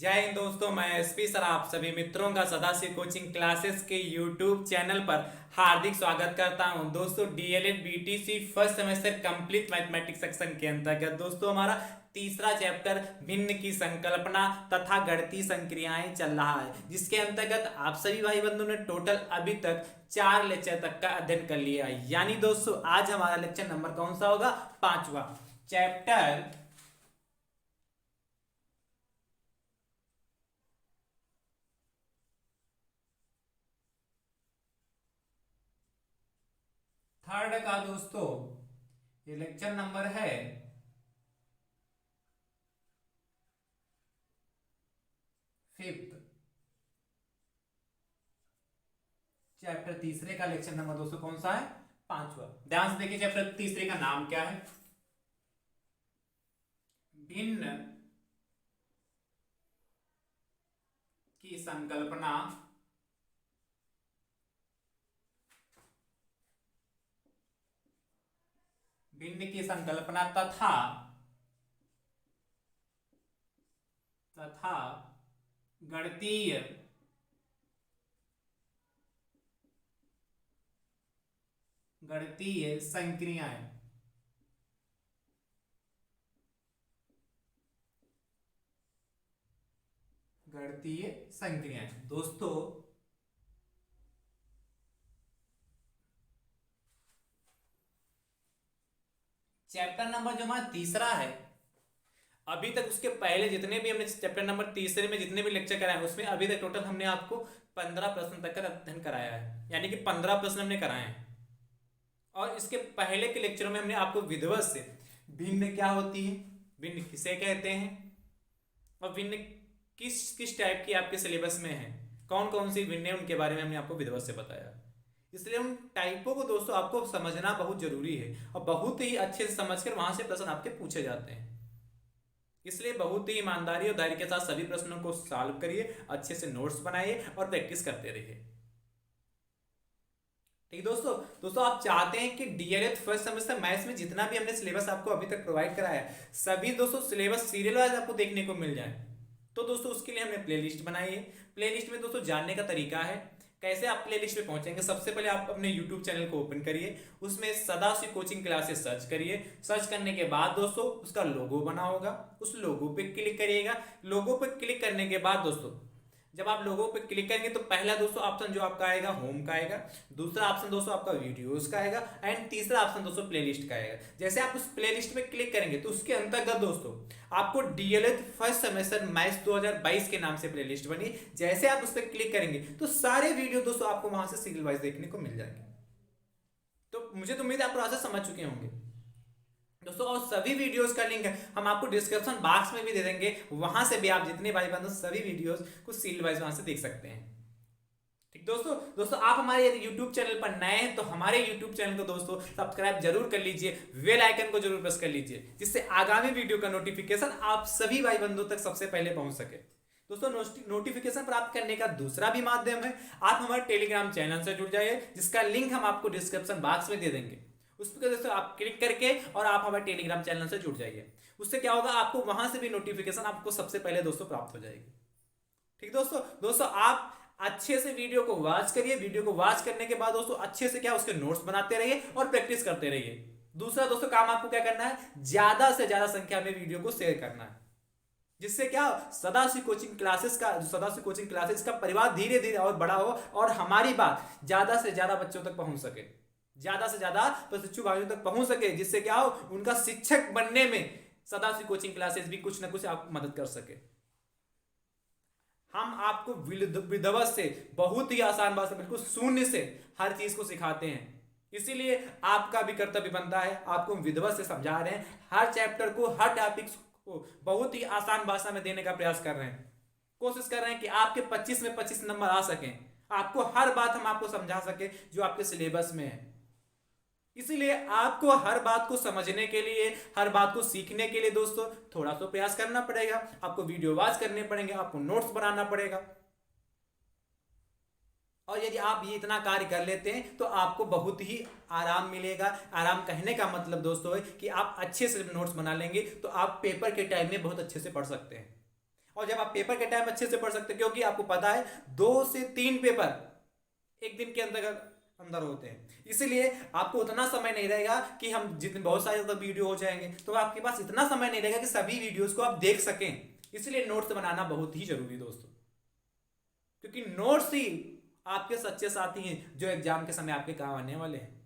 जय हिंद दोस्तों, मैं एसपी सर आप सभी मित्रों का सदाशिव कोचिंग क्लासेस के यूट्यूब चैनल पर हार्दिक स्वागत करता हूं। दोस्तों DElEd BTC first semester complete mathematics section के अंतर्गत दोस्तों हमारा तीसरा चैप्टर भिन्न की संकल्पना तथा गणितीय संक्रियाएं चल रहा है, जिसके अंतर्गत आप सभी भाई बंधुओं ने टोटल अभी तक 4 लेक्चर तक का अध्ययन कर लिया है। यानी दोस्तों आज हमारा लेक्चर नंबर कौन सा होगा? 5वां चैप्टर थर्ड का दोस्तों ये लेक्चर नंबर है 5th। चैप्टर तीसरे का लेक्चर नंबर दोस्तों कौन सा है? 5वां। ध्यान से देखिए चैप्टर तीसरे का नाम क्या है? भिन्न की संकल्पना भिन्न की संकल्पना तथा तथा गणितीय गणितीय संक्रियाएं। गणितीय संक्रियाएं दोस्तों चैप्टर नंबर जो हमारा तीसरा है, अभी तक उसके पहले जितने भी हमने चैप्टर नंबर तीसरे में जितने भी लेक्चर कराए उसमें अभी तक टोटल हमने आपको 15 प्रश्न तक का अध्ययन कराया है, यानी कि 15 प्रश्न हमने कराए हैं। और इसके पहले के लेक्चरों में हमने आपको विधिवत से भिन्न क्या होती है, भिन्न किसे कहते हैं और भिन्न किस किस टाइप की आपके सिलेबस में है, कौन कौन सी भिन्न है, उनके बारे में हमने आपको विधिवत से बताया। इसलिए उन टाइपों को दोस्तों आपको समझना बहुत जरूरी है और बहुत ही अच्छे से समझकर वहां से प्रश्न आपके पूछे जाते हैं। इसलिए बहुत ही ईमानदारी और धैर्य के साथ सभी प्रश्नों को सॉल्व करिए, अच्छे से नोट्स बनाइए और प्रैक्टिस करते रहिए। ठीक दोस्तों आप चाहते हैं कि डीएलएड फर्स्ट सेमेस्टर मैथ्स में जितना भी हमने सिलेबस आपको अभी तक प्रोवाइड कराया है सभी दोस्तों सिलेबस सीरियल वाइज आपको देखने को मिल जाए, तो दोस्तों उसके लिए हमने प्लेलिस्ट बनाई है। प्लेलिस्ट में दोस्तों जानने का तरीका है कैसे आप प्लेलिस्ट पे पहुंचेंगे। सबसे पहले आप अपने यूट्यूब चैनल को ओपन करिए, उसमें सदाशिव कोचिंग क्लासेस सर्च करिए। सर्च करने के बाद दोस्तों उसका लोगो बना होगा, उस लोगो पे क्लिक करिएगा। लोगो पे क्लिक करने के बाद दोस्तों जब आप लोगों पे क्लिक करेंगे तो पहला दोस्तों ऑप्शन जो आपका आएगा होम का आएगा, दूसरा ऑप्शन दोस्तों आपका वीडियोस का आएगा एंड तीसरा ऑप्शन दोस्तों प्लेलिस्ट का आएगा। जैसे आप उस प्लेलिस्ट पे क्लिक करेंगे तो उसके अंतर्गत दोस्तों आपको डीएलएड फर्स्ट सेमेस्टर मैथ्स 2022 के नाम से प्लेलिस्ट बनी। जैसे आप उस पर क्लिक करेंगे तो सारे वीडियो दोस्तों आपको वहां से सीरियल वाइज देखने को मिल जाएंगे। तो मुझे तो उम्मीद है आप प्रोसेस समझ चुके होंगे दोस्तों, और सभी वीडियोस का लिंक हम आपको डिस्क्रिप्शन बॉक्स में भी दे देंगे, वहां से भी आप जितने भाई बंधु सभी वीडियोस को सीरियल वाइज वहां से देख सकते हैं। ठीक दोस्तों आप हमारे यदि YouTube चैनल पर नए हैं तो हमारे YouTube चैनल को दोस्तों सब्सक्राइब जरूर कर लीजिए, बेल आइकन को जरूर प्रेस कर लीजिए, जिससे आगामी वीडियो का नोटिफिकेशन आप सभी भाई बंधुओं तक सबसे पहले पहुंच सके। दोस्तों नोटिफिकेशन प्राप्त करने का दूसरा भी माध्यम है, आप हमारे टेलीग्राम चैनल से जुड़ जाइए, जिसका लिंक हम आपको डिस्क्रिप्शन बॉक्स में दे देंगे। उस पर दोस्तों आप क्लिक करके और आप हमारे टेलीग्राम चैनल से जुड़ जाइए। उससे क्या होगा, आपको वहां से भी नोटिफिकेशन आपको सबसे पहले दोस्तों प्राप्त हो जाएगी। ठीक दोस्तों आप अच्छे से वीडियो को वॉच करिए। वीडियो को वॉच करने के बाद दोस्तों अच्छे से क्या उसके नोट्स बनाते रहिए और प्रैक्टिस करते रहिए। दूसरा दोस्तों काम आपको क्या करना है, ज्यादा से ज्यादा संख्या में वीडियो को शेयर करना है, जिससे क्या सदाशिव कोचिंग क्लासेस का परिवार धीरे धीरे और बड़ा हो और हमारी बात ज्यादा से ज्यादा बच्चों तक पहुंच सके, ज्यादा से ज्यादा प्रशिक्षु भाइयों तक पहुंच सके, जिससे क्या हो उनका शिक्षक बनने में सदाशिव कोचिंग क्लासेस भी कुछ ना कुछ आपको मदद कर सके। हम आपको विधिवत से बहुत ही आसान भाषा में बिल्कुल शून्य से हर चीज को सिखाते हैं, इसीलिए आपका भी कर्तव्य बनता है, आपको विधिवत से समझा रहे हैं, हर चैप्टर को हर टॉपिक को बहुत ही आसान भाषा में देने का प्रयास कर रहे हैं। कोशिश कर रहे हैं कि आपके 25 में 25 नंबर आ सकें, आपको हर बात हम आपको समझा सके जो आपके सिलेबस में है। इसीलिए आपको हर बात को समझने के लिए, हर बात को सीखने के लिए दोस्तों थोड़ा तो प्रयास करना पड़ेगा, आपको वीडियो वॉच करने पड़ेंगे, आपको नोट्स बनाना पड़ेगा। और यदि आप ये इतना कार्य कर लेते हैं तो आपको बहुत ही आराम मिलेगा। आराम कहने का मतलब दोस्तों है कि आप अच्छे से नोट्स बना लेंगे तो आप पेपर के टाइम में बहुत अच्छे से पढ़ सकते हैं। और जब आप पेपर के टाइम अच्छे से पढ़ सकते हैं, क्योंकि आपको पता है 2 से 3 पेपर एक दिन के अंदर अंदर होते हैं, इसीलिए आपको उतना समय नहीं रहेगा कि हम जितने बहुत सारे तो वीडियो हो जाएंगे, तो आपके पास इतना समय नहीं रहेगा कि सभी वीडियोस को आप देख सकें। इसलिए नोट्स बनाना बहुत ही जरूरी है दोस्तों, क्योंकि नोट्स ही आपके सच्चे साथी हैं जो एग्जाम के समय आपके काम आने वाले हैं।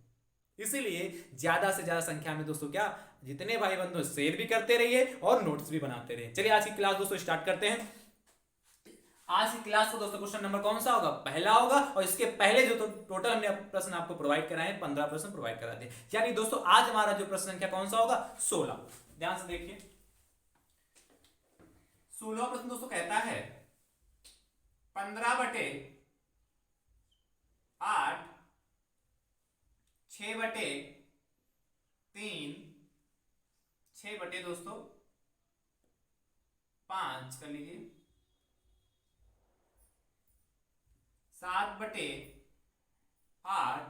इसीलिए ज्यादा से ज्यादा संख्या में दोस्तों क्या, जितने भाई बंधु शेयर भी करते रहिए और नोट्स भी बनाते रहिए। चलिए आज की क्लास दोस्तों स्टार्ट करते हैं। आज की क्लास को दोस्तों क्वेश्चन नंबर कौन सा होगा, पहला होगा, और इसके पहले जो तो टोटल हमने प्रश्न आपको प्रोवाइड कराए हैं 15 प्रश्न प्रोवाइड करा दिए, यानी दोस्तों आज हमारा जो प्रश्न संख्या कौन सा होगा, 16। ध्यान से देखिए 16 प्रश्न दोस्तों कहता है 15/8 6/3 6 दोस्तों 5 कर लीजिए 7/8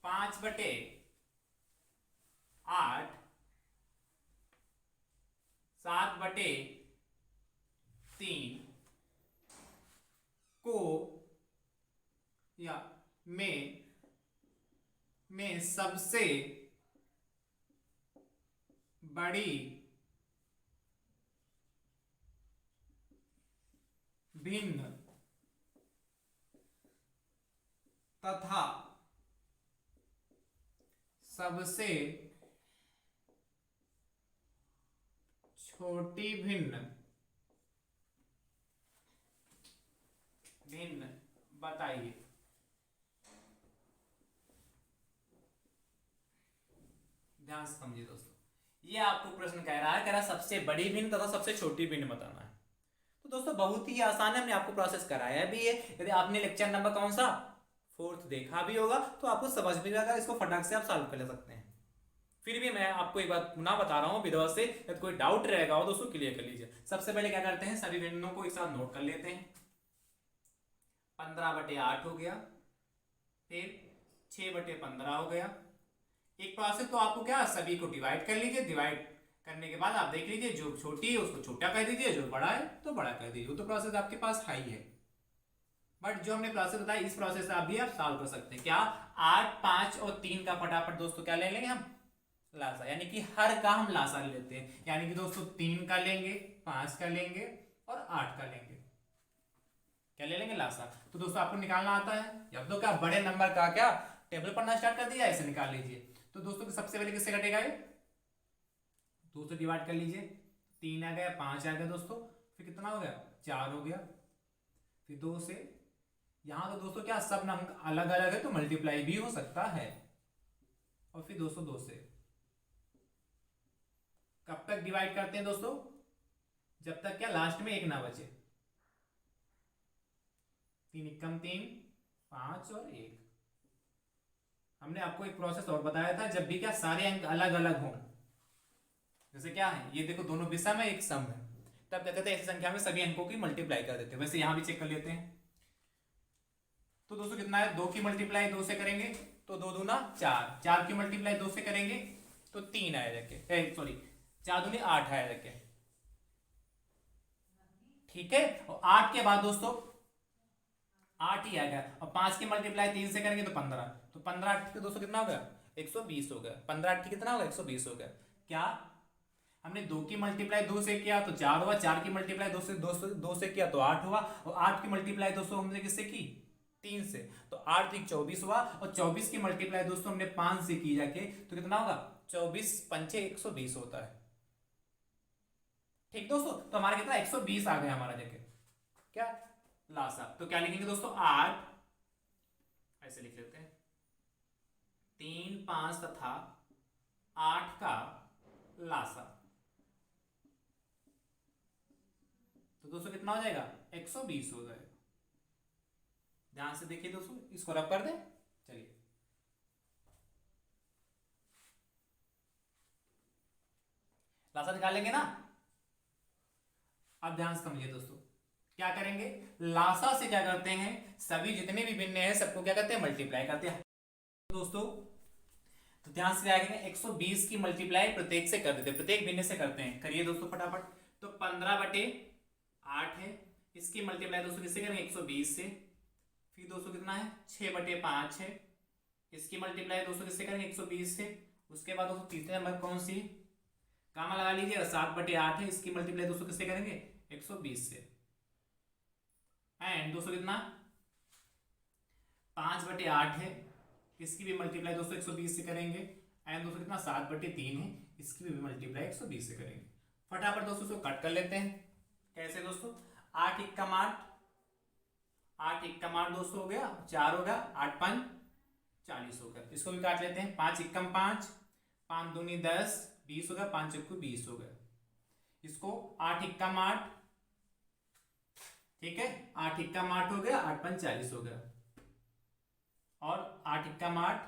5/8 7/3 को या में सबसे बड़ी भिन्न तथा सबसे छोटी भिन्न बताइए। ध्यान से समझिए दोस्तों, ये आपको प्रश्न कह रहा है सबसे बड़ी भिन्न तथा सबसे छोटी भिन्न बताना है। तो दोस्तों बहुत ही आसान है, हमने आपको प्रोसेस कराया भी है। यदि आपने लेक्चर नंबर कौन सा 4th देखा भी होगा तो आपको समझ में आएगा, इसको फटाक से आप सॉल्व कर ले सकते हैं। फिर भी मैं आपको एक बात पुनः बता रहा हूँ विधवा से, यदि कोई डाउट रहेगा हो दोस्तों क्लियर कर लीजिए। सबसे पहले क्या करते हैं, सभी भिन्नों को एक साथ नोट कर लेते हैं। 15/8 हो गया, फिर 6/15 हो गया। एक प्रोसेस तो आपको क्या, सभी को डिवाइड कर लीजिए, डिवाइड करने के बाद आप देख लीजिए जो छोटी है उसको छोटा कर दीजिए, जो बड़ा है तो बड़ा कर दीजिए। वो तो प्रोसेस आपके पास हाई है, बट जो हमने प्रोसेस बताया इस प्रोसेस से आप भी आप सॉल्व कर सकते हैं। क्या 8, 5 और 3 का फटाफट दोस्तों क्या ले लेंगे हम, लासा, यानी कि हर का हम लासा ले लेते हैं। यानी कि दोस्तों 3 का लेंगे, 5 का लेंगे और 8 का लेंगे, क्या ले लेंगे, लासा। तो दोस्तों आपको निकालना आता है, जब तो क्या बड़े नंबर का क्या टेबल पढ़ना स्टार्ट कर दिया, ऐसे निकाल लीजिए। तो दोस्तों सबसे पहले किससे कटेगा, ये 2 से डिवाइड कर लीजिए, 3 आ गया, 5 आ गया दोस्तों, फिर कितना हो गया, 4 हो गया, फिर 2 से यहां तो दोस्तों क्या सब नंबर अलग अलग है तो मल्टीप्लाई भी हो सकता है, और फिर दोस्तों 2 से कब तक डिवाइड करते हैं दोस्तों, जब तक क्या लास्ट में 1 ना बचे। 3 एकम 3, 5 और 1। हमने आपको एक प्रोसेस और बताया था, जब भी क्या सारे अंक अलग अलग हों, जैसे क्या है ये देखो दोनों विषम है एक सम है, तब कहते थे ऐसी संख्या में सभी अंकों की मल्टीप्लाई कर देते हैं। वैसे यहां भी चेक कर लेते हैं। तो दोस्तों कितना है, 2 की मल्टीप्लाई 2 से करेंगे तो 2 दूना 4, 4 की मल्टीप्लाई 2 से करेंगे तो 3 आया जाके, सॉरी 4 दूनी 8 आया जाके, ठीक है। और 8 के बाद दोस्तों 8 ही आएगा, और 5 की मल्टीप्लाई 3 से करेंगे तो 15, तो 15 8 दोस्तों कितना हो गया, 120 हो गया। 15 8 कितना होगा, 120 हो गया। क्या हमने 2 की मल्टीप्लाई 2 से किया तो 4 हुआ, 4 की मल्टीप्लाई 2 से किया तो 8 हुआ, और 8 की मल्टीप्लाई दोस्तों हमने किससे की, 3 से, तो 8 3 24 हुआ, और 24 की मल्टीप्लाई दोस्तों हमने 5 से की जाके तो कितना होगा, 24 पंचे 120 होता है, ठीक दोस्तों। तो हमारा कितना 120 आ गया हमारा जाके क्या लासा। तो क्या लिखेंगे दोस्तों, 8 ऐसे लिख लेते हैं, 3 5 तथा 8 का लासा, तो दोस्तों कितना हो जाएगा, 120 हो जाएगा। ध्यान से देखिए दोस्तों, इसको रब कर दें। चलिए लासा निकाल लेंगे ना। अब ध्यान से समझिए दोस्तों, क्या करेंगे, लासा से क्या करते हैं, सभी जितने भी भिन्न हैं सबको क्या करते हैं, मल्टीप्लाई करते हैं दोस्तों। तो ध्यान से क्या करेंगे, 120 की मल्टीप्लाई प्रत्येक से कर देते हैं, प्रत्येक भिन्न से करते हैं। करिए दोस्तों फटाफट। तो 15/8 है, इसकी मल्टीप्लाई दोस्तों किससे करेंगे, 120 से। फिर दोस्तों कितना है, 6/5 है, इसकी मल्टीप्लाई दोस्तों किससे करेंगे, 120 से। उसके बाद दोस्तों तीसरे नंबर कौन सी, कामा लगा लीजिए, 7/8 है, इसकी मल्टीप्लाई दोस्तों किससे करेंगे, 120 से। एंड दोस्तों कितना, 5/8 है, इसकी भी मल्टीप्लाई दोस्तों 120 से करेंगे। एंड दोस्तों कितना, 7/3 है, इसकी भी मल्टीप्लाई 120 से करेंगे। फटाफट दोस्तों इसको कट कर लेते हैं। कैसे दोस्तों, 8 इक्कम 8, 8 इक्कम 8 दोस्तों हो गया, 4 हो गया, 8 5 40 हो गया। इसको भी काट लेते हैं, 5 इक्कम 5, 5 दूनी 10, 20 हो गया, 5 चक्कू 20 हो गया। इसको 8 इक्कम 8, ठीक है, 8 इक्कम 8 हो गया, 8 5 40 हो गया। और 8 इक्कम 8,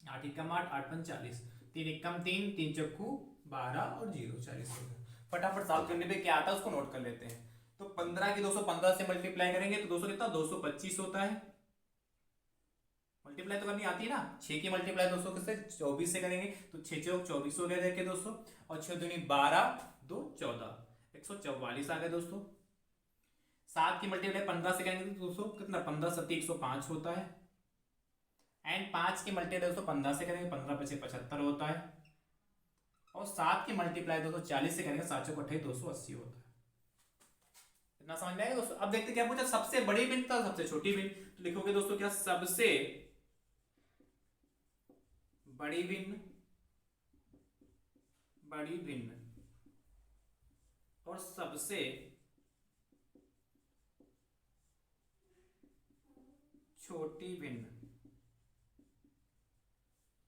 8 इक्कम 8, 8 5 40, 3 इक्कम 3, 3 चक्कू 12 और 0 40 हो गया। फटाफट सॉल्व करने पे क्या आता है उसको नोट कर लेते हैं। तो 15 की 215 से मल्टीप्लाई करेंगे तो दोस्तों कितना, 225 होता है। मल्टीप्लाई तो करनी आती है ना, 6 की मल्टीप्लाई दोस्तों किससे, 24 से करेंगे, तो 6 चौक 24 हो गया देखिए दोस्तों। और 6 दूनी 12, 2 14, 144 आ गए दोस्तों। 7 की मल्टीप्लाई 15 से करेंगे तो दोस्तों कितना, 15 7 105 होता है। एंड 5 की मल्टीप्लाई दोस्तों 15 से करेंगे, 15 5 75 होता है। और 7 की मल्टीप्लाई दोस्तों 40 से करेंगे, 7 चौक 28 280 होता है। इतना समझ में आएगा दोस्तों। अब देखते क्या पूछा, सबसे बड़ी भिन्न सबसे छोटी भिन्न। तो लिखोगे दोस्तों क्या, सबसे बड़ी भिन्न, बड़ी भिन्न और सबसे छोटी भिन्न।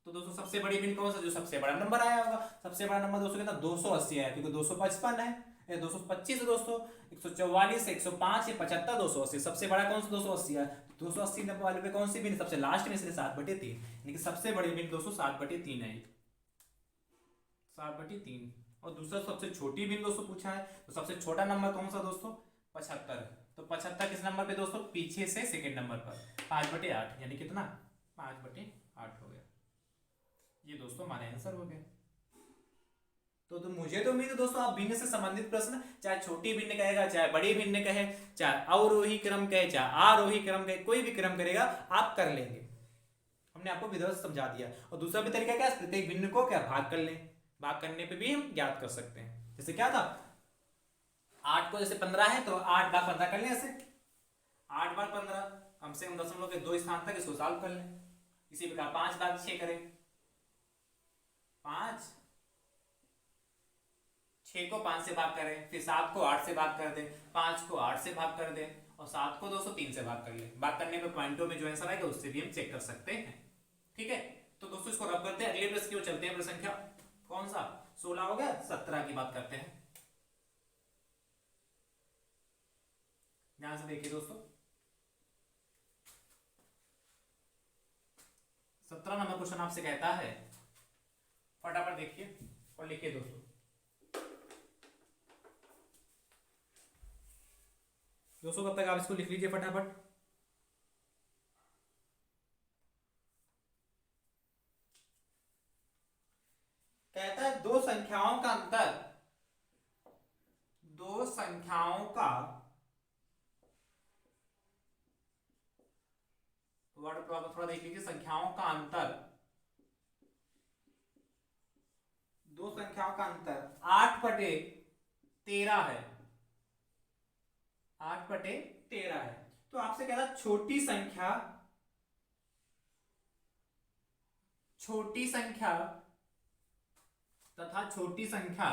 तो दोस्तों सबसे बड़ी भिन्न कौन सा, जो सबसे बड़ा नंबर आया होगा। सबसे बड़ा नंबर दोस्तों कितना, 280 आया, क्योंकि 255 है, 225 है दोस्तों, 144 105 75 280। सबसे बड़ा कौन सा, 280 है। 280 नंबर वाले पे कौन सी भिन्न, सबसे लास्ट में, इसलिए 7/3, यानी कि सबसे बड़ी भिन्न दोस्तों 7/3 है, 7/3। और दूसरा सबसे छोटी भिन्न दोस्तों पूछा है, तो सबसे छोटा नंबर कौन सा दोस्तों, 75। तो 75 किस नंबर पे दोस्तों, पीछे से सेकंड नंबर पर, 5/8, यानी कितना, 5/8 हो गया। ये दोस्तों हमारे आंसर हो गए। तो मुझे तो उम्मीद है दोस्तों आप भिन्न से संबंधित प्रश्न, चाहे छोटी भिन्न कहेगा, चाहे बड़ी भिन्न कहे, चाहे अवरोही क्रम कहे, चाहे आरोही क्रम कहे, कोई भी क्रम करेगा आप कर लेंगे। हमने आपको विधिवत समझा दिया। और दूसरा भी तरीका क्या है, प्रत्येक भिन्न को क्या, भाग कर लें। भाग करने पे भी हम ज्ञात कर सकते हैं। जैसे क्या था, 8 को जैसे 15 है तो 8 बार 15 कर लें, ऐसे 8 बार 15, कम से कम दशमलव के 2 स्थान तक इसको सॉल्व कर लें। इसी प्रकार 5 बार 6 करें, 5, 6 को 5 से भाग करें, फिर 7 को 8 से भाग कर दें, 5 को 8 से भाग कर दें, और 7 को 203 से भाग कर लें। भाग करने में पॉइंटों में जो आंसर आएगा उससे भी हम चेक कर सकते हैं। ठीक है, तो दोस्तों इसको रब करते हैं, अगले प्रश्न की ओर चलते हैं। प्रश्न संख्या कौन सा, 16 हो गया, 17 की बात करते हैं। ध्यान से देखिए दोस्तों, 17 नंबर क्वेश्चन आपसे कहता है, फटाफट देखिए और लिखिए दोस्तों। दोस्तों कब तक आप इसको लिख लीजिए फटाफट। कहता है दो संख्याओं का अंतर, दो संख्याओं का वर्ड प्रॉब्लम थोड़ा देख लीजिए। संख्याओं का अंतर, दो संख्याओं का अंतर 8/13 है, 8/13 है। तो आपसे कह रहा छोटी संख्या, छोटी संख्या तथा छोटी संख्या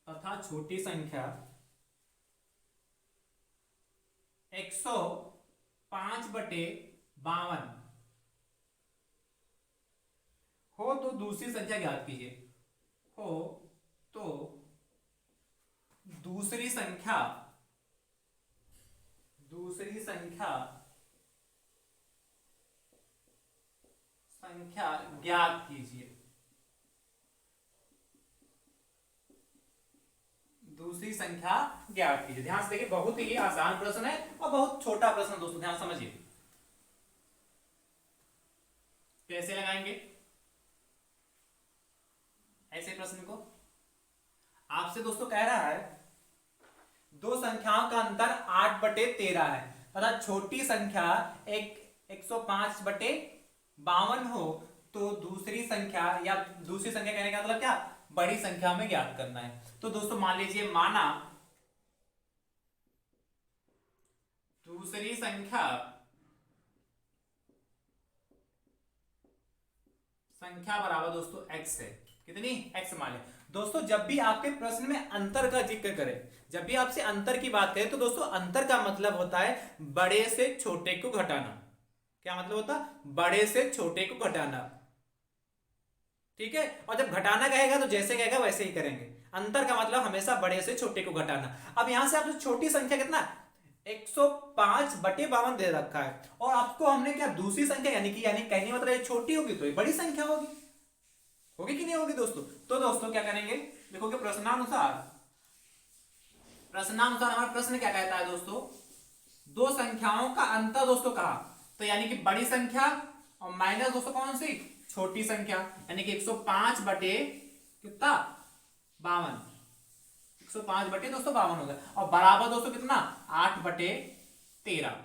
तथा छोटी संख्या 105/52 हो तो दूसरी संख्या ज्ञात कीजिए। हो तो दूसरी संख्या, दूसरी संख्या ज्ञात कीजिए। दूसरी संख्या ज्ञात कीजिए। ध्यान से देखिए, बहुत ही आसान प्रश्न है और बहुत छोटा प्रश्न दोस्तों, ध्यान समझिए। कैसे लगाएंगे ऐसे प्रश्न को? आपसे दोस्तों कह रहा है दो संख्याओं का अंतर 8/13 है तथा छोटी संख्या 105/52 हो, तो दूसरी संख्या या दूसरी संख्या कहने का मतलब क्या, बड़ी संख्या में ज्ञात करना है। तो दोस्तों मान लीजिए, माना दूसरी संख्या बराबर दोस्तों x है। कितनी? x मान लें। दोस्तों जब भी आपके प्रश्न में अंतर का जिक्र करें, जब भी आपसे अंतर की बात करें, तो दोस्तों अंतर का मतलब होता है बड़े से छोटे को घटाना। क्या मतलब होता है? बड़े से छोटे को घटाना। ठीक है, और जब घटाना कहेगा तो जैसे कहेगा वैसे ही करेंगे। अंतर का मतलब हमेशा बड़े से छोटे को घटाना। अब यहां से आपसे छोटी संख्या कितना, 105/52 दे रखा है, और आपको हमने क्या दूसरी संख्या यानी कहने मतलब ये छोटी होगी तो ये बड़ी संख्या होगी, होगी कि नहीं होगी दोस्तों? तो दोस्तों क्या करेंगे, देखोगे प्रश्नानुसार हमारा प्रश्न क्या कहता है दोस्तों, दो संख्याओं का अंतर दोस्तों कहा, तो यानी कि बड़ी संख्या और माइनस दोस्तों कौन सी, छोटी संख्या, यानी कि 105 बटे कितना 52, 105 बटे दोस्तों 52 हो गया, और बराबर दोस्तों कितना 8/13,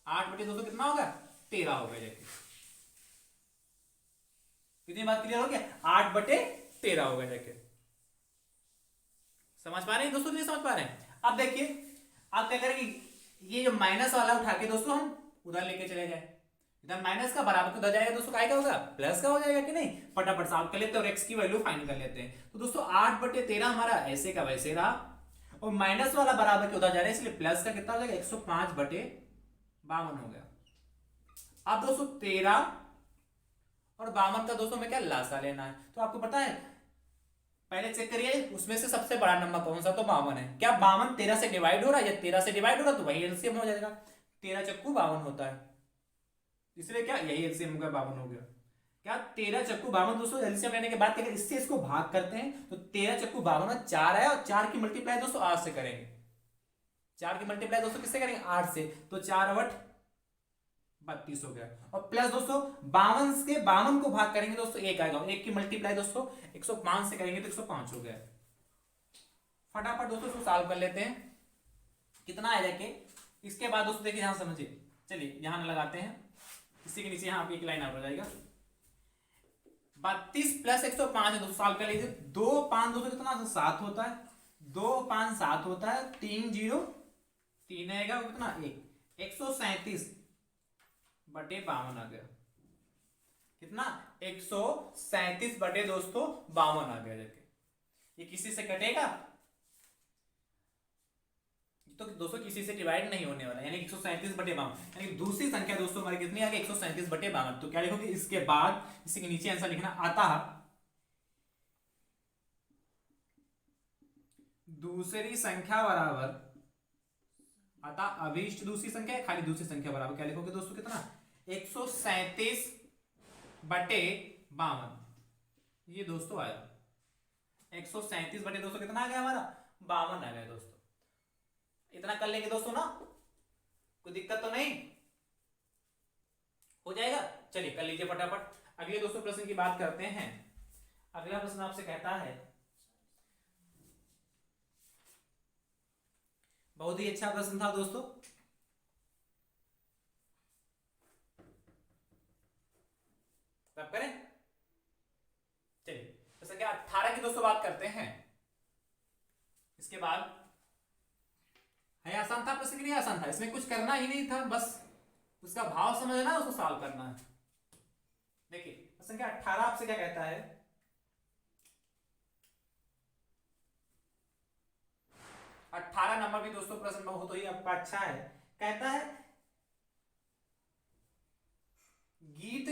8 बटे दोस्तों कितना होगा 13 हो गया। देखिए कितनी बात क्लियर हो गया, 8/13 हो गया। देखिए समझ पा रहे हैं दोस्तों, नहीं समझ पा रहे हैं? अब देखिए आप क्या करेंगे, ये जो माइनस वाला उठा के दोस्तों हम उधर लेके चले जाए, इधर माइनस का बराबर उधर जाएगा दोस्तों, क्या होगा प्लस का हो जाएगा कि नहीं? फटाफट सॉल्व कर लेते हैं और x की वैल्यू फाइंड कर लेते हैं। तो दोस्तों 8/13 हमारा ऐसे का वैसे रहा, और माइनस वाला बराबर के उधर जा रहा है, इसलिए प्लस का कितना हो जाएगा 105/52 हो गया। अब दोस्तों 13 और 52 का दोस्तों में क्या लासा लेना है, तो आपको पता है पहले चेक करिए उसमें से सबसे बड़ा नंबर कौन सा, तो 52 है। क्या 52 13 से डिवाइड हो रहा है, या 13 से डिवाइड हो रहा है तो वही एलसीएम हो जाएगा, 13 चक्कू 52 होता है, इसलिए क्या यही एलसीएम हो गया 52 हो गया। क्या 13 चक्कू 52 दोस्तों एलसीएम लेने के बाद अगर इससे इसको भाग करते हैं तो 13 चक्कू 52 4 है, और 4 की मल्टीप्लाई दोस्तों 8 से करेंगे, 4 की मल्टीप्लाई दोस्तों किससे करेंगे 8 से, तो 4/8 32 हो गया। और प्लस दोस्तों 52 के 52 को भाग करेंगे दोस्तों 1 आएगा, 1 की मल्टीप्लाई दोस्तों 105 से करेंगे तो 105 हो गया। फटाफट दोस्तों इसको सॉल्व कर लेते हैं, कितना आ जाके। इसके बाद दोस्तों देखिए यहां समझिए, चलिए यहां लगाते हैं, इसी के नीचे यहां पे एक लाइन आ जाएगा, 32 प्लस 105 है दोस्तों, सॉल्व कर लीजिए। 2 5 दोस्तों कितना 7 होता है, 2 5 7 होता है, 3 0 3 आएगा, कितना 1 137/52 आ गया, कितना 137 बटे दोस्तों 52 आ गया। देखिए ये किसी से कटेगा तो दोस्तों किसी से डिवाइड नहीं होने वाला, यानी 137/52, यानी दूसरी संख्या दोस्तों हमारी कितनी आ गई 137/52। तो क्या लिखोगे इसके बाद, इसी के नीचे आंसर लिखना आता है, दूसरी संख्या बराबर आता अभिष्ट दूसरी संख्या है, खाली दूसरी संख्या बराबर क्या लिखोगे दोस्तों कितना 137/52, ये दोस्तों आया 137 बटे दोस्तों कितना आ गया हमारा 52 आ गया दोस्तों। इतना कर लेंगे दोस्तों ना, कोई दिक्कत तो नहीं हो जाएगा। चलिए कर लीजिए फटाफट। अगले दोस्तों प्रश्न की बात करते हैं। अगला प्रश्न आपसे कहता है, बहुत ही अच्छा प्रश्न था दोस्तों, तब करें। चलिए प्रश्न क्या 18 की दोस्तों बात करते हैं। इसके बाद है आसान था प्रश्न, नहीं आसान था, इसमें कुछ करना ही नहीं था, बस उसका भाव समझना उसको सॉल्व करना है। देखिए प्रश्न क्या 18 आपसे क्या कहता है, 18 नंबर भी दोस्तों प्रश्न बहुत ही आपका अच्छा है। कहता है गीत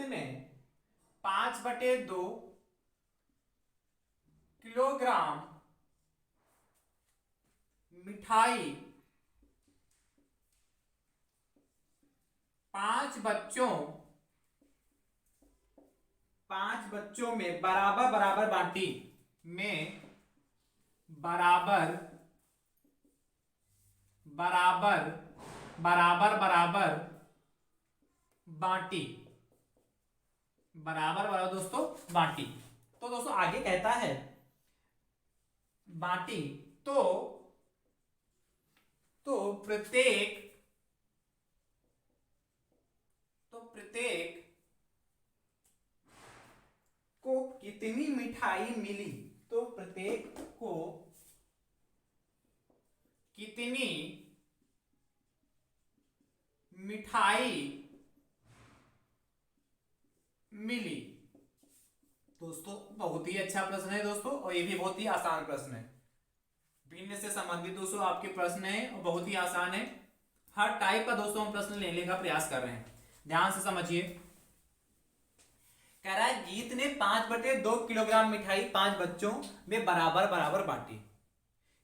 ने 5/2 किलोग्राम मिठाई 5 5 बच्चों में बराबर बराबर बांटी, में बराबर बराबर बराबर बराबर बांटी, बराबर बराबर दोस्तों बांटी। तो दोस्तों आगे कहता है बांटी तो प्रत्येक को कितनी मिठाई मिली, तो प्रत्येक को कितनी मिठाई मिली। दोस्तों बहुत ही अच्छा प्रश्न है दोस्तों, और ये भी बहुत ही आसान प्रश्न है। भिन्न से संबंधित दोस्तों आपके प्रश्न है और बहुत ही आसान है। हर टाइप का दोस्तों हम प्रश्न लेने का प्रयास कर रहे हैं, ध्यान से समझिए। कह रहा है गीत ने 5/2 किलोग्राम मिठाई 5 बच्चों में बराबर बराबर बांटी।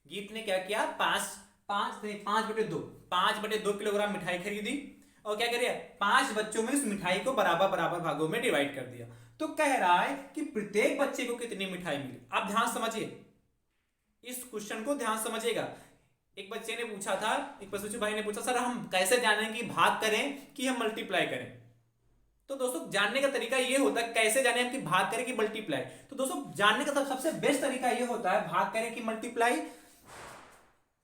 गीत ने क्या किया, 5/2 किलोग्राम मिठाई खरीदी और क्या करिए 5 बच्चों में उस मिठाई को बराबर बराबर भागों में डिवाइड कर दिया। तो कह रहा है कि प्रत्येक बच्चे को कितनी मिठाई मिली। आप ध्यान समझिए, इस क्वेश्चन को ध्यान समझिएगा। एक बच्चे ने पूछा था, एक पशु भाई ने पूछा, सर हम कैसे जानें कि भाग करें कि हम मल्टीप्लाई करें। तो दोस्तों जानने का तरीका ये होता है, कैसे जाने हम कि भाग करें कि मल्टीप्लाई। तो दोस्तों जानने का सबसे बेस्ट तरीका ये होता है भाग करें कि मल्टीप्लाई।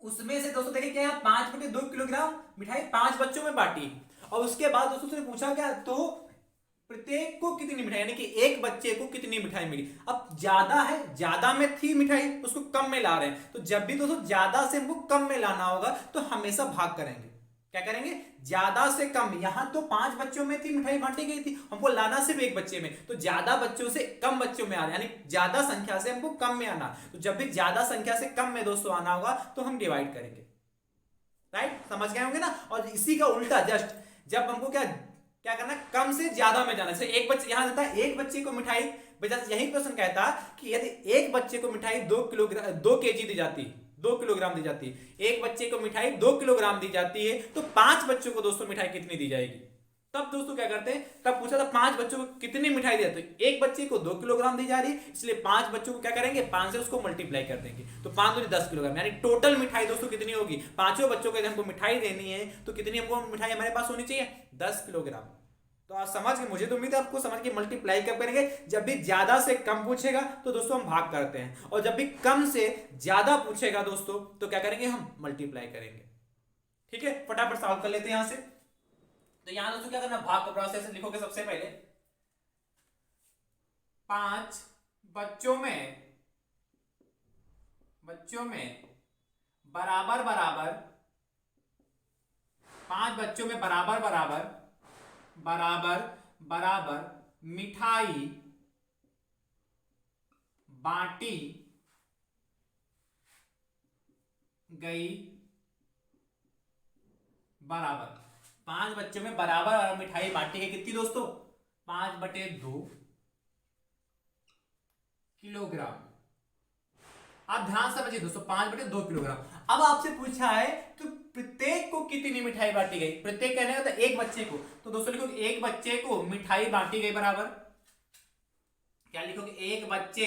उसमें से दोस्तों देखिए क्या 5/2 किलोग्राम मिठाई 5 बच्चों में बांटी, और उसके बाद दोस्तों उसने पूछा क्या, तो प्रत्येक को कितनी मिठाई, यानी कि एक बच्चे को कितनी मिठाई मिली। अब ज्यादा है, ज्यादा में थी मिठाई, उसको कम में ला रहे हैं। तो जब भी दोस्तों ज्यादा से हमको कम में लाना होगा तो हमेशा भाग करेंगे। क्या करेंगे, ज्यादा से कम। यहां तो 5 बच्चों में थी मिठाई बांटी गई थी, हमको लाना सिर्फ एक बच्चे में, तो ज्यादा बच्चों से कम बच्चों में आ रहा है, यानी ज्यादा संख्या से हमको कम में आना। तो जब भी ज्यादा संख्या से कम में दोस्तों आना होगा तो हम डिवाइड करेंगे। राइट, समझ गए होंगे ना। और इसी का उल्टा जस्ट जब हमको क्या करना, कम से ज्यादा में जाना। जैसे एक बच्चे, यहां देता है एक बच्चे को मिठाई, यही प्रश्न कहता कि यदि एक बच्चे को मिठाई 2 केजी दी जाती, 2 किलोग्राम दी जाती, एक बच्चे को मिठाई 2 किलोग्राम दी जाती है, तो 5 बच्चों को दोस्तों मिठाई कितनी दी जाएगी। तब दोस्तों क्या करते हैं, तब पूछा था 5 बच्चों को कितनी मिठाई दी जाती है। एक बच्चे को 2 किलोग्राम दी जा रही है, इसलिए 5 बच्चों को क्या करेंगे, 5 से उसको मल्टीप्लाई कर देंगे, तो 5 दूनी 10 किलोग्राम, यानी टोटल मिठाई दोस्तों कितनी होगी। पांचों बच्चों को यदि हमको मिठाई देनी है तो कितनी हमको मिठाई हमारे पास होनी चाहिए, 10 किलोग्राम। तो आप समझ गए, मुझे तो उम्मीद है आपको समझ के मल्टीप्लाई कब करेंगे, जब भी ज्यादा से कम पूछेगा तो दोस्तों हम भाग करते हैं, और जब भी कम से ज्यादा पूछेगा दोस्तों तो क्या करेंगे, हम मल्टीप्लाई करेंगे। ठीक है, फटाफट सॉल्व कर लेते हैं यहां से। तो यहां दोस्तों क्या करना, भाग का प्रोसेस लिखोगे सबसे पहले 5 बच्चों में बराबर बराबर, 5 बच्चों में बराबर बराबर बराबर बराबर मिठाई बांटी गई बराबर। 5 बच्चों में बराबर मिठाई बांटी गई कितनी दोस्तों, 5/2 किलोग्राम। आप ध्यान समझिए दोस्तों, 5/2 किलोग्राम। अब आपसे पूछा है तो प्रत्येक को कितनी मिठाई बांटी गई, प्रत्येक कहने का था एक बच्चे को, तो दोस्तों लिखोगे एक बच्चे को मिठाई बांटी गई बराबर, क्या लिखोगे, एक बच्चे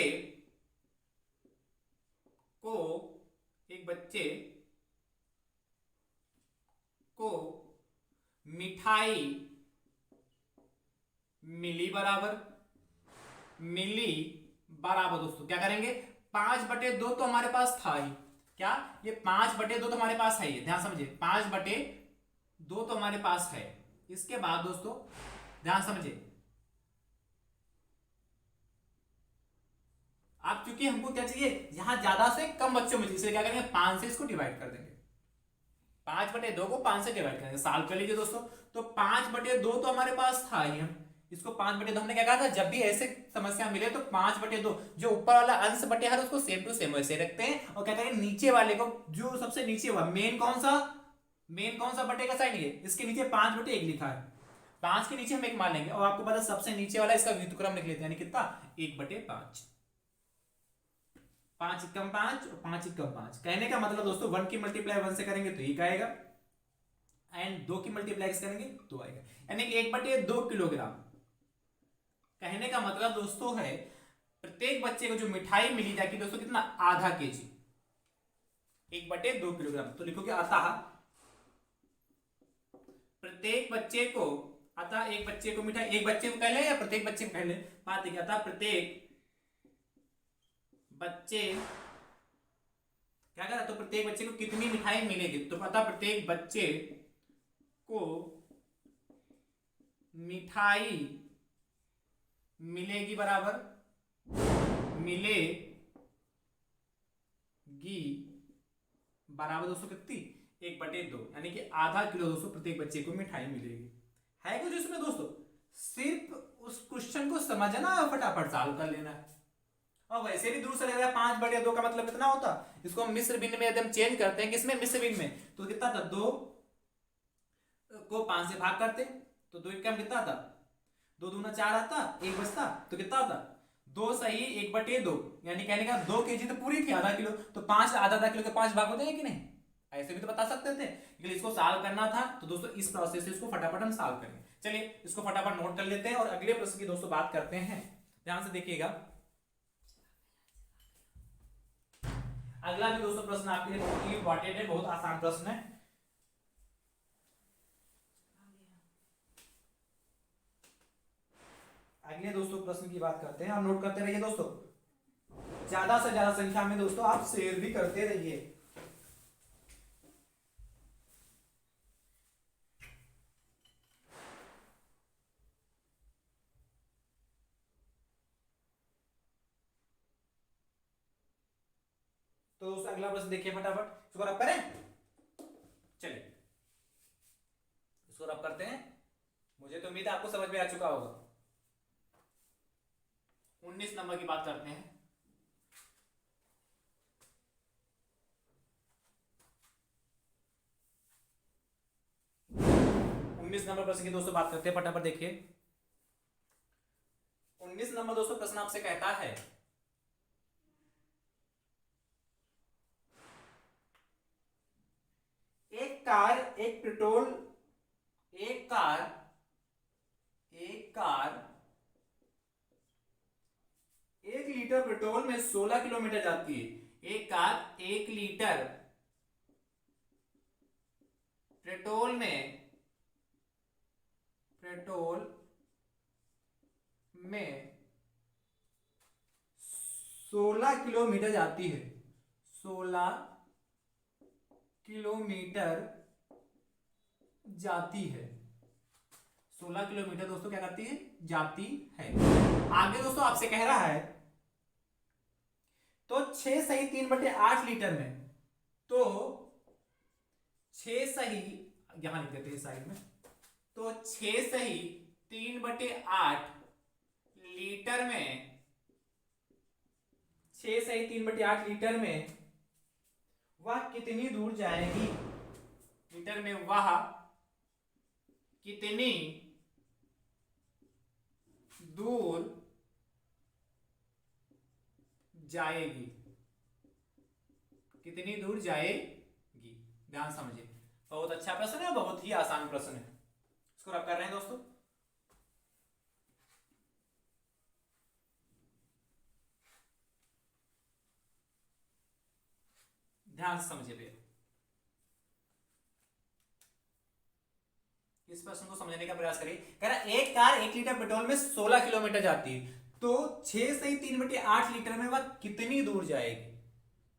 को मिठाई मिली बराबर, मिली बराबर दोस्तों क्या करेंगे, 5/2 तो हमारे पास था ही, क्या ये 5/2 तो हमारे पास है, ये ध्यान समझिए 5/2 तो हमारे पास है। इसके बाद दोस्तों ध्यान समझिए, आप चूंकि हमको क्या चाहिए, यहां ज्यादा से कम बच्चों में, इसलिए क्या करेंगे 5 से इसको डिवाइड कर देंगे, 5/2 को 5 से डिवाइड करेंगे। सॉल्व कर लीजिए दोस्तों, तो 5/2 तो हमारे पास था ही, हम इसको 5/2 हमने क्या कहा था, जब भी ऐसे समस्या मिले तो 5/2 जो ऊपर वाला अंश बटे हर उसको सेम टू सेम वैसे रखते हैं, और क्या करेंगे नीचे वाले को, जो सबसे नीचे हुआ मेन कौन सा बटे का साइन, ये इसके नीचे 5/1 लिखा है, 5 के नीचे हम 1 मान लेंगे, और आपको पता सबसे नीचे वाला इसका व्युत्क्रम लिख लेते हैं, यानी कितना 1/5, 5 × 5 और 5 × 5। कहने का मतलब दोस्तों 1 की मल्टीप्लाई 1 से करेंगे तो 1 आएगा, एंड 2 की मल्टीप्लाई करेंगे 2 आएगा, यानी कि 1/2 किलोग्राम कहने का मतलब दोस्तों है प्रत्येक बच्चे को जो मिठाई मिली जाएगी दोस्तों कितना, आधा केजी, 1/2 किलोग्राम। तो लिखोगे अतः प्रत्येक बच्चे को, अतः एक बच्चे को मिठाई, एक बच्चे को कह ले या प्रत्येक बच्चे को कह ले, बात देखिए, अतः प्रत्येक बच्चे क्या करा, तो प्रत्येक बच्चे को कितनी मिठाई मिलेगी, तो अतः प्रत्येक बच्चे को मिठाई मिलेगी बराबर मिलेगी बराबर दोस्तों कितनी, 1/2, यानी कि आधा किलो दोस्तों प्रत्येक बच्चे को मिठाई मिलेगी। है कुछ इसमें दोस्तों, सिर्फ उस क्वेश्चन को समझना और फटाफट सॉल्व कर लेना है। और वैसे भी दूर से लग रहा है 5/2 का मतलब कितना होता, इसको हम मिश्र भिन्न में यदि हम चेंज करते हैं, किसमें, मिश्र भिन्न में, तो कितना था, 2 को 5 से भाग करते तो 2 का कितना था, 2 दूना 4 आता, 1 बचता, तो कितना आता, 2 सही 1/2, यानी कहने का 2 केजी तो पूरी थी, आधा किलो, तो 5 आधा किलो के 5 भाग होते हैं कि नहीं, ऐसे भी तो बता सकते थे, लेकिन इसको सॉल्व करना था। तो दोस्तों इस प्रोसेस से इसको फटाफट हम सॉल्व करेंगे। चलिए इसको फटाफट नोट कर लेते हैं और अगले प्रश्न की दोस्तों बात करते हैं। ध्यान से देखिएगा, अगला भी दोस्तों प्रश्न आपके लिए बहुत ही इंपॉर्टेंट है, बहुत आसान प्रश्न है। अगले दोस्तों प्रश्न की बात करते हैं और नोट करते रहिए दोस्तों, ज्यादा से ज्यादा संख्या में दोस्तों आप शेयर भी करते रहिए। तो दोस्तों अगला प्रश्न देखिए फटाफट, इसको रब करें, चलिए इसको रब करते हैं। मुझे तो उम्मीद है आपको समझ में आ चुका होगा। 19 नंबर की बात करते हैं। उन्नीस नंबर प्रश्न की दोस्तों बात करते हैं, फटाफट देखिए। 19 नंबर दोस्तों प्रश्न आपसे कहता है, एक कार एक पेट्रोल एक कार 1 लीटर पेट्रोल में 16 किलोमीटर जाती है। एक कार 1 लीटर पेट्रोल में 16 किलोमीटर जाती है, 16 किलोमीटर जाती है, 16 किलोमीटर दोस्तों क्या करती है, जाती है। आगे दोस्तों आपसे कह रहा है, तो 6 सही 3/8 लीटर में, तो 6 सही यहां लिख देते हैं साइड में, तो 6 सही 3/8 लीटर में, 6 सही 3/8 लीटर में वह कितनी दूर जाएगी, लीटर में वह कितनी दूर जाएगी, कितनी दूर जाएगी। ध्यान समझिए, बहुत अच्छा प्रश्न है, बहुत ही आसान प्रश्न है। इसको रब कर रहे हैं दोस्तों। ध्यान से समझिए भैया, इस प्रश्न को समझने का प्रयास करिए। कह रहा एक कार 1 लीटर पेट्रोल में 16 किलोमीटर जाती है, तो 6 सही 3/8 लीटर में वह कितनी दूर जाएगी।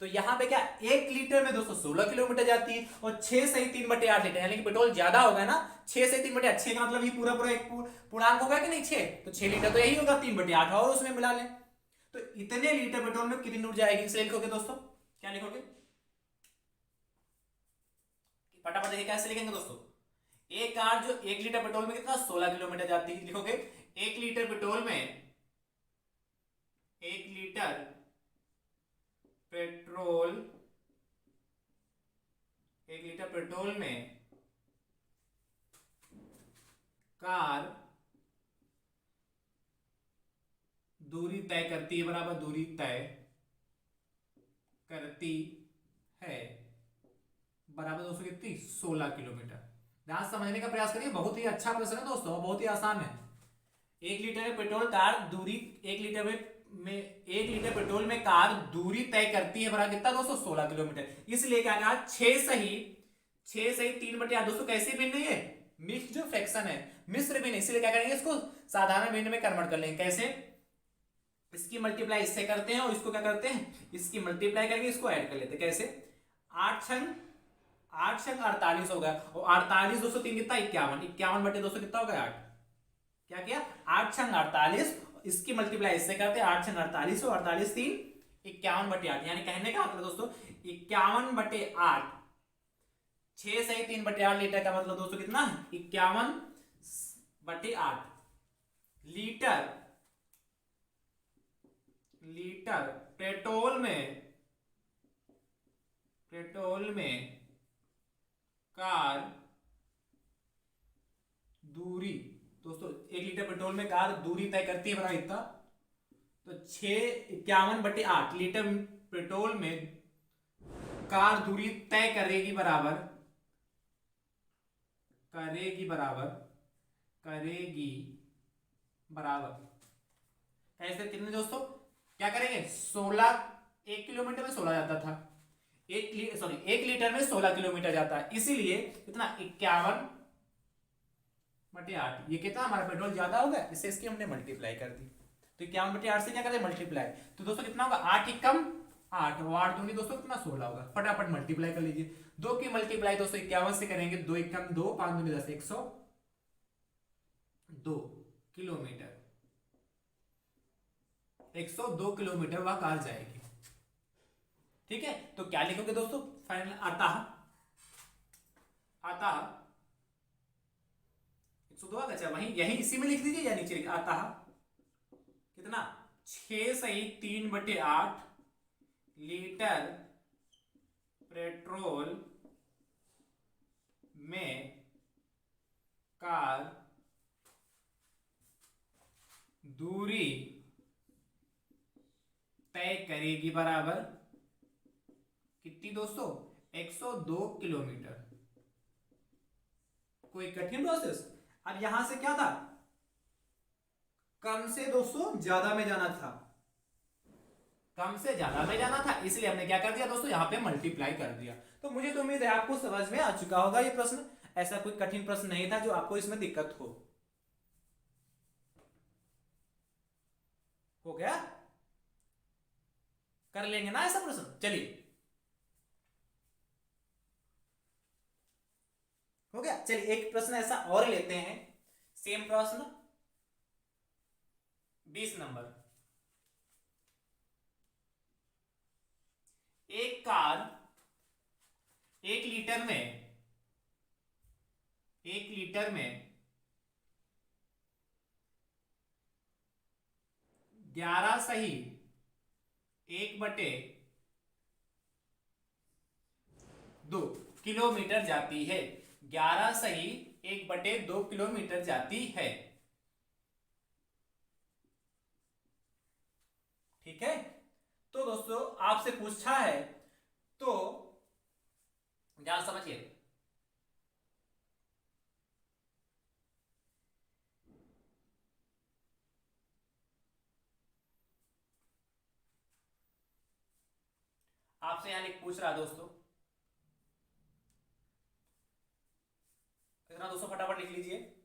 तो यहां पे क्या, 1 लीटर में दोस्तों 16 किलोमीटर जाती है और 6 सही 3/8 लीटर, यानी कि पेट्रोल ज्यादा होगा ना, 6 सही 3/8, 6 का मतलब ये पूरा पूरा एक पूर्णांक होगा कि नहीं, 6, तो 6 लीटर तो यही होगा, 3/8 और उसमें मिला लें, तो इतने लीटर पेट्रोल में कितनी दूर जाएगी। इसलिए लिखोगे दोस्तों, क्या लिखोगे, फटाफट देखिए कैसे लिखेंगे दोस्तों। एक कार जो 1 लीटर पेट्रोल में कितना, 16 किलोमीटर जाती है, लिखोगे 1 लीटर पेट्रोल में, 1 लीटर पेट्रोल 1 लीटर पेट्रोल में कार दूरी तय करती है, बराबर दूरी तय करती है, बराबर दोस्तों कितनी, 16 किलोमीटर। ध्यान समझने का प्रयास करिए, बहुत ही अच्छा प्रश्न है दोस्तों, बहुत ही आसान है। 1 लीटर पेट्रोल कार दूरी 1 लीटर पेट्रोल में कार दूरी तय करती है बराबर कितना दोस्तों 16 किलोमीटर। इसलिए क्या कहा 6 सही 3/8 दोस्तों कैसे भिन्न है मिक्स जो फ्रैक्शन है मिश्र भिन्न, इसलिए क्या करेंगे इसको साधारण भिन्न में कन्वर्ट कर लेंगे। कैसे इसकी मल्टीप्लाई इससे करते हैं और इसको क्या करते हैं इसकी मल्टीप्लाई करेंगे इसको ऐड कर लेते हैं। कैसे 8 छंग 48 हो गया और 48 203 कितना 51 51 बटे 200 कितना हो गया 8। क्या किया 8 छंग 48 इसकी मल्टीप्लाई इससे करते हैं 8 छंग 48 और 48 3 51/8 यानी कहने का मतलब दोस्तों 51/8 6 सही 3/8 लीटर का मतलब दोस्तों कितना 51/8 लीटर लीटर पेट्रोल में कार दूरी दोस्तों 1 लीटर पेट्रोल में कार दूरी तय करती है बराबर इतना तो 51/8 लीटर पेट्रोल में कार दूरी तय करेगी बराबर कैसे कितने दोस्तों क्या करेंगे 16 1 किलोमीटर में 16 जाता था 1 लीटर में 16 किलोमीटर जाता है इसीलिए कितना 51/8 ये कितना हमारा पेट्रोल ज्यादा होगा इससे इसकी हमने मल्टीप्लाई कर दी तो 51/8 से क्या करें मल्टीप्लाई तो दोस्तों कितना होगा 8 एकम 8 और 8 दूनी दोस्तों कितना 16 होगा फटाफट मल्टीप्लाई कर लीजिए 2 की मल्टीप्लाई दोस्तों 51 से करेंगे 2 एकम 2 5 दूनी 10 102 किलोमीटर 102 किलोमीटर वह कार जाएगी। ठीक है तो क्या लिखोगे दोस्तों फाइनल आता 102 अच्छा वहीं यही इसी में लिख दीजिए या नीचे आता कितना 6 सही 3/8 लीटर पेट्रोल में कार दूरी तय करेगी बराबर कितनी दोस्तों 102 किलोमीटर। कोई कठिन प्रोसेस। अब यहां से क्या था कम से दोस्तों ज्यादा में जाना था इसलिए हमने क्या कर दिया दोस्तों यहां पे मल्टीप्लाई कर दिया। तो मुझे तो उम्मीद है आपको समझ में आ चुका होगा ये प्रश्न ऐसा कोई कठिन प्रश्न नहीं था जो आपको इसमें दिक्कत हो गया कर लेंगे ना ऐसा प्रश्न। चलिए हो गया। चलिए एक प्रश्न ऐसा और लेते हैं सेम प्रश्न 20 नंबर। एक कार 1 लीटर में 11 सही 1/2 किलोमीटर जाती है 11 सही 1/2 किलोमीटर जाती है। ठीक है तो दोस्तों आपसे पूछा है तो ध्यान समझिए आपसे यहां पूछ रहा दोस्तों कितना दोस्तों फटाफट लिख लीजिए।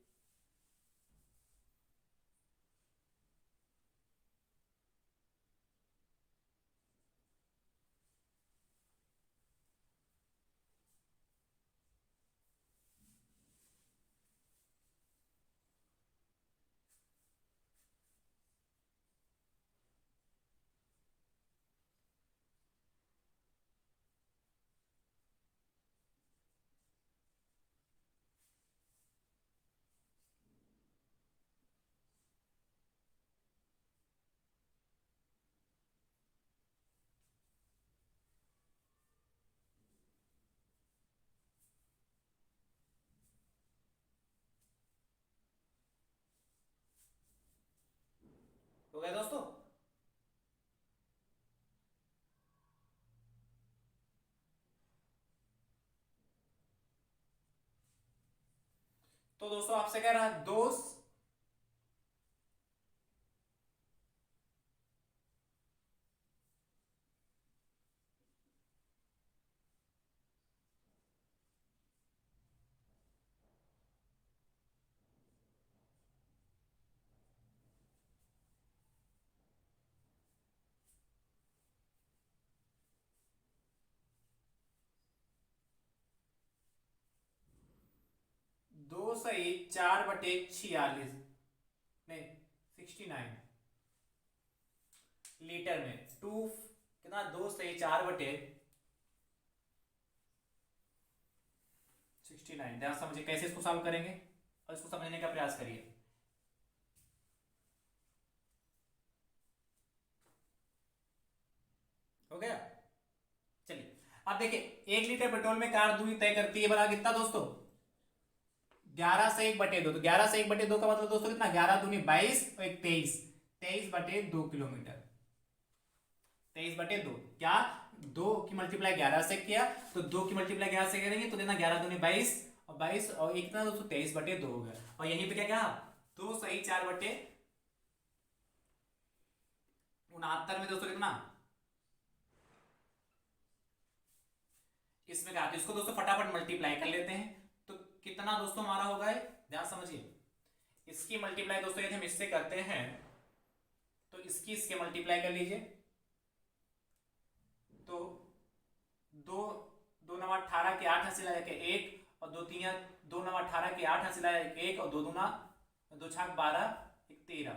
हो गया दोस्तों। तो दोस्तों आपसे कह रहा है दोस्त सही 4/46 नहीं 69 लीटर में कितना 2 सही 4/69। ध्यान समझिए कैसे इसको सॉल्व करेंगे और इसको समझने का प्रयास करिए। हो गया। चलिए अब देखिए 1 लीटर पेट्रोल में कार दूरी तय करती है बना कितना दोस्तों 11 से 1/2। तो 11 से 1/2 का मतलब दोस्तों कितना 11 दूनी 22 और 1 23 23/2 किलोमीटर। 23/2 क्या 2 की मल्टीप्लाई 11 से किया तो 2 की मल्टीप्लाई 11 से करेंगे तो देना 11 दूनी 22 और 22 और एक ना दोस्तों 23/2 हो गया। और यहीं पे क्या क्या 2 सही 4/69 में दोस्तों कितना इसमें क्या तो इसको दोस्तों फटाफट मल्टीप्लाई कर लेते हैं। तो कितना दोस्तों हमारा होगा ध्यान समझिए इसकी मल्टीप्लाई दोस्तों यदि हम इससे करते हैं तो इसकी इसके मल्टीप्लाई कर लीजिए तो 2 2 9 18 के 8 हासिल आया के 1 और 2 3 2 9 18 के 8 हासिल आया के 1 और 2 दूना 2 छाक 12 1 13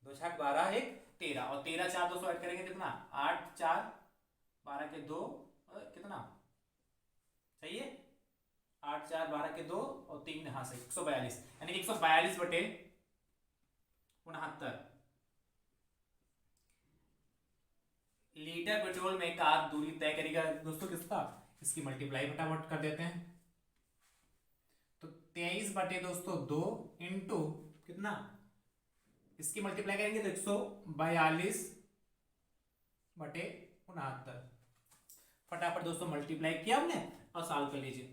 2 छाक 12 1 13 और 13 4 200 ऐड करेंगे कितना 8 4 12 के 2 कितना सही है 8 4 12 के 2 और 3 यहां से 142 यानी कि 142/69 लीटर पेट्रोल में कार दूरी तय करेगा दोस्तों किसका इसकी मल्टीप्लाई फटाफट कर देते हैं। तो 23 दोस्तों 2 इंटू कितना इसकी मल्टीप्लाई करेंगे तो 142/69 फटाफट दोस्तों मल्टीप्लाई किया हमने और सॉल्व कर लीजिए।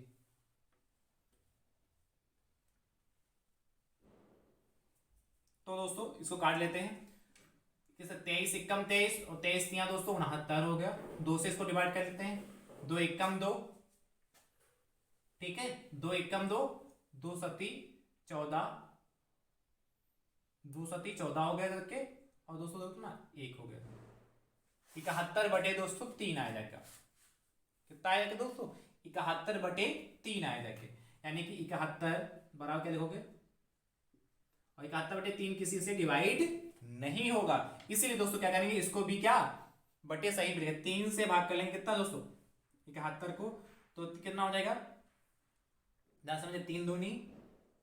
तो दोस्तों इसको काट लेते हैं जैसे 23 एकम 23 और 23 तिया दोस्तों 69 हो गया। 2 से इसको डिवाइड कर लेते हैं 2 एकम 2 ठीक है 2 एकम 2 2 सती 14 2 सती 14 हो गया करके और दोस्तों ना 1 हो गया 71/3 दोस्तों 3 आया जाएगा कितना आएगा दोस्तों 71/3 आया जाएगा यानी कि 71 बराबर क्या लिखोगे और 71/3 किसी से डिवाइड नहीं होगा इसीलिए दोस्तों क्या करेंगे इसको भी क्या बटे सही मिलेगा 3 से भाग कर लेंगे कितना दोस्तों 71 को तो कितना हो जाएगा ध्यान समझे 3 दूनी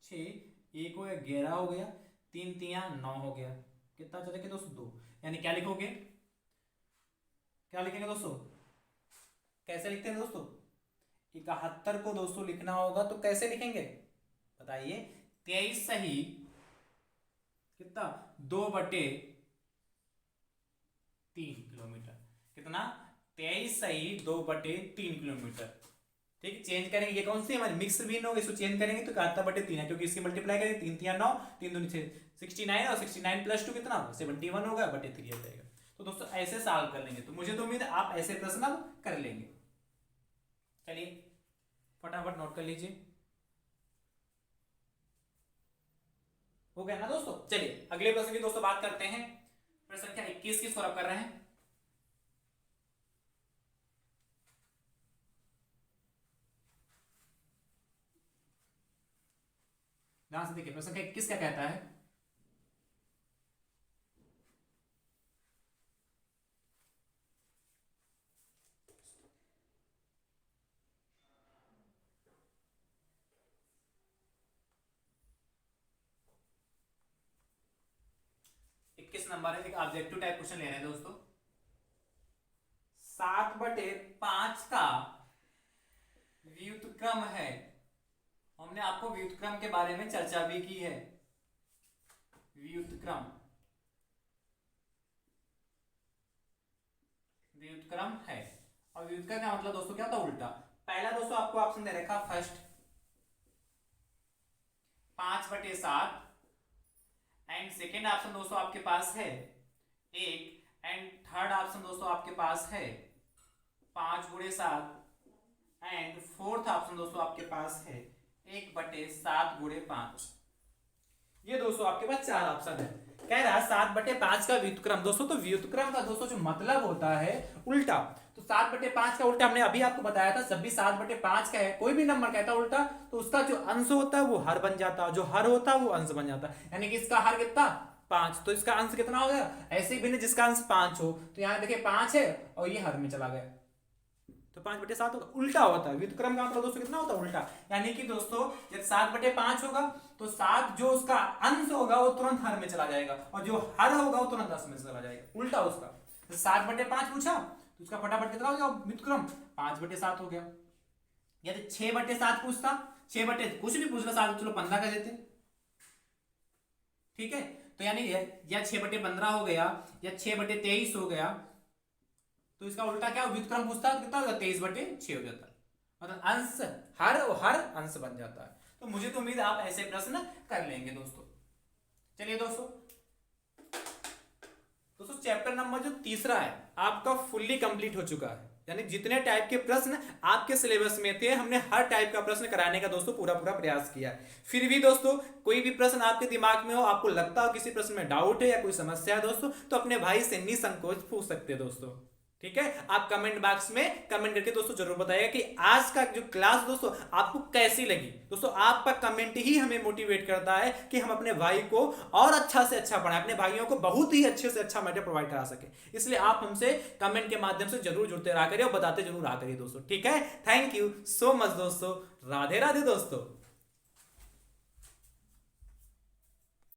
6 1 हो गया 11 हो गया 3 तिया 9 हो गया कितना चलेगा दोस्तों 2 यानी क्या लिखोगे क्या लिखेंगे दोस्तों कैसे लिखते हैं दोस्तों 71 को दोस्तों लिखना होगा तो कैसे लिखेंगे बताइए 23 सही कितना 2/3 किलोमीटर कितना 23 सही 2/3 किलोमीटर ठीक है। चेंज करेंगे ये कौन सी हमारी मिक्स भिन्न होगी इसको चेंज करेंगे तो 71/3 है क्योंकि इसकी मल्टीप्लाई करेंगे 3 तिया 9 3 दूनी 69 और 69 + 2 कितना 71 होगा बटे 3 आ जाएगा। तो दोस्तों ऐसे सॉल्व कर लेंगे तो मुझे तो उम्मीद है आप ऐसे प्रश्न अब कर लेंगे। चलिए फटाफट नोट कर लीजिए हो गया ना दोस्तों। चलिए अगले प्रश्न की दोस्तों बात करते हैं प्रश्न संख्या 21 की सॉल्व कर रहे हैं। ध्यान से देखिए प्रश्न संख्या 21 क्या कहता है नंबर है एक ऑब्जेक्टिव टाइप क्वेश्चन ले रहे हैं दोस्तों 7/5 का व्युत्क्रम है। हमने आपको व्युत्क्रम के बारे में चर्चा भी की है व्युत्क्रम है और व्युत्क्रम का मतलब दोस्तों क्या होता है उल्टा। पहला दोस्तों आपको ऑप्शन दे रखा फर्स्ट 5/7 एंड सेकेंड ऑप्शन दोस्तों आपके पास है 1 एंड थर्ड ऑप्शन दोस्तों आपके पास है 5/7 एंड फोर्थ ऑप्शन दोस्तों आपके पास है 1/7/5। ये दोस्तों आपके पास 4 ऑप्शन है। कह रहा है 7/5 का व्युत्क्रम। दोस्तों तो व्युत्क्रम का दोस्तों जो मतलब होता है उल्टा। तो 7/5 का उल्टा हमने अभी आपको बताया था, जब भी 7/5 का है कोई भी नंबर कहता है उल्टा, तो उसका जो अंश होता है वो हर बन जाता है, जो हर होता है वो अंश बन जाता है। यानी कि इसका हर कितना 5, तो इसका अंश कितना हो गया। ऐसे ही भी नहीं जिसका अंश 5 हो, तो यहाँ देखिए 5 है और ये हर में चला गया, तो 5/7 होगा। उल्टा होता है व्युत्क्रम का मतलब दोस्तों कितना होता है उल्टा। यानी कि दोस्तों जब 7/5 होगा तो 7 जो उसका अंश होगा वो तुरंत हर में चला जाएगा, और जो हर होगा वो तुरंत 10 में चला जाएगा, उल्टा उसका। तो 7/5 पूछा तो उसका फटाफट कितना हो गया व्युत्क्रम, 5/7 हो गया। यदि 6/7 पूछता, 6 बटे कुछ भी पूछ लो, 7 चलो 15 का देते, ठीक है। तो यानी या 6/15 हो गया या 6/23 हो गया, तो इसका उल्टा क्या व्युत्क्रम पूछता है कितना होगा, 23/6 हो जाता है। मतलब अंश हर अंश बन जाता है। तो मुझे तो उम्मीद है आप ऐसे प्रश्न कर लेंगे दोस्तों। चलिए दोस्तों चैप्टर नंबर जो तीसरा है आपका फुल्ली कंप्लीट हो चुका है। यानी जितने टाइप के प्रश्न आपके सिलेबस में थे हमने हर टाइप का प्रश्न कराने का दोस्तों पूरा प्रयास किया है। फिर भी दोस्तों कोई भी प्रश्न आपके दिमाग में हो, आपको लगता हो किसी प्रश्न में डाउट है या कोई समस्या है दोस्तों, तो अपने भाई से निसंकोच पूछ सकते हैं दोस्तों, ठीक है। आप कमेंट बॉक्स में कमेंट करके दोस्तों जरूर बताइएगा कि आज का जो क्लास दोस्तों आपको कैसी लगी। दोस्तों आपका कमेंट ही हमें मोटिवेट करता है कि हम अपने भाई को और अच्छा से अच्छा पढ़ाएं, अपने भाइयों को बहुत ही अच्छे से अच्छा मटेरियल प्रोवाइड करा सके। इसलिए आप हमसे कमेंट के माध्यम से जरूर जुड़ते रहा करिए और बताते जरूर रहा करिए दोस्तों, ठीक है। थैंक यू सो मच दोस्तों, राधे राधे दोस्तों।